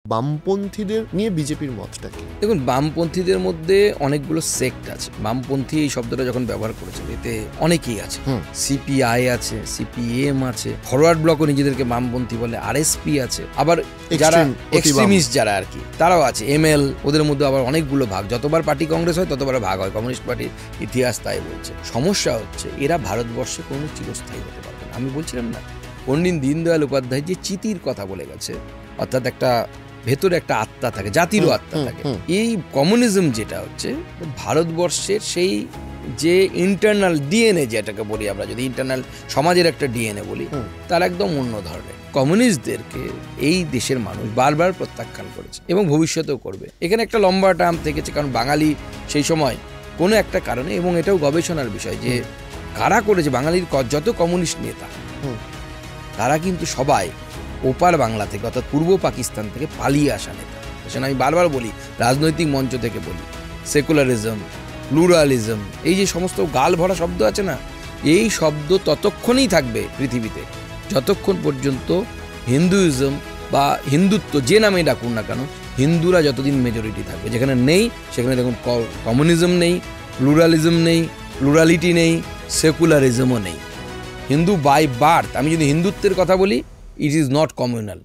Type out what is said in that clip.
বামপন্থীদের নিয়ে বিজেপির মতটা কি? দেখুন, বামপন্থীদের মধ্যে অনেকগুলো সেক্ট আছে। বামপন্থী এই শব্দটা যখন ব্যবহার করেছে এতে অনেকেই আছে। সিপিআই আছে, সিপিএম আছে, ফরওয়ার্ড ব্লকও নিজেদেরকে বামপন্থী বলে, আরএসপি আছে, আবার যারা এক্সট্রিমিস্ট যারা আর কি তারাও আছে, এমএল, ওদের মধ্যে আবার অনেকগুলো ভাগ। যতবার পার্টি কংগ্রেস হয় ততবার ভাগ হয়, কমিউনিস্ট পার্টির ইতিহাস তাই বলছে। সমস্যা হচ্ছে এরা ভারতবর্ষে কোনো চিরস্থায়ী হতে পারবে না। আমি বলছিলাম না, পণ্ডিত দীনদয়াল উপাধ্যায় যে চিতির কথা বলে গেছে, অর্থাৎ একটা ভেতরে একটা আত্মা থাকে, জাতিরও আত্মা থাকে। এই কমিউনিজম যেটা হচ্ছে ভারতবর্ষের সেই যে ইন্টারনাল ডিএনএ, যেটাকে বলি আমরা, যদি ইন্টারনাল সমাজের একটা ডিএনএ বলি, তার একদম অন্য ধরনের। কমিউনিস্টদেরকে এই দেশের মানুষ বারবার প্রত্যাখ্যান করেছে এবং ভবিষ্যতেও করবে। এখানে একটা লম্বা টার্ম থেকেছে, কারণ বাঙালি সেই সময় কোনো একটা কারণে, এবং এটাও গবেষণার বিষয় যে কারা করেছে, বাঙালির যত কমিউনিস্ট নেতা তারা কিন্তু সবাই ওপার বাংলা থেকে, অর্থাৎ পূর্ব পাকিস্তান থেকে পালিয়ে আসা নেতা। সেটা আমি বারবার বলি, রাজনৈতিক মঞ্চ থেকে বলি, সেকুলারিজম, প্লুরালিজম, এই যে সমস্ত গাল ভরা শব্দ আছে না, এই শব্দ ততক্ষণই থাকবে পৃথিবীতে যতক্ষণ পর্যন্ত হিন্দুইজম বা হিন্দুত্ব যে নামে ডাকুন না কেন, হিন্দুরা যতদিন মেজরিটি থাকবে। যেখানে নেই সেখানে দেখুন কমিউনিজম নেই, প্লুরালিজম নেই, প্লুরালিটি নেই, সেকুলারিজমও নেই। হিন্দু বাই বার্থ, আমি যদি হিন্দুত্বের কথা বলি, ইট ইজ নট কমিউনাল।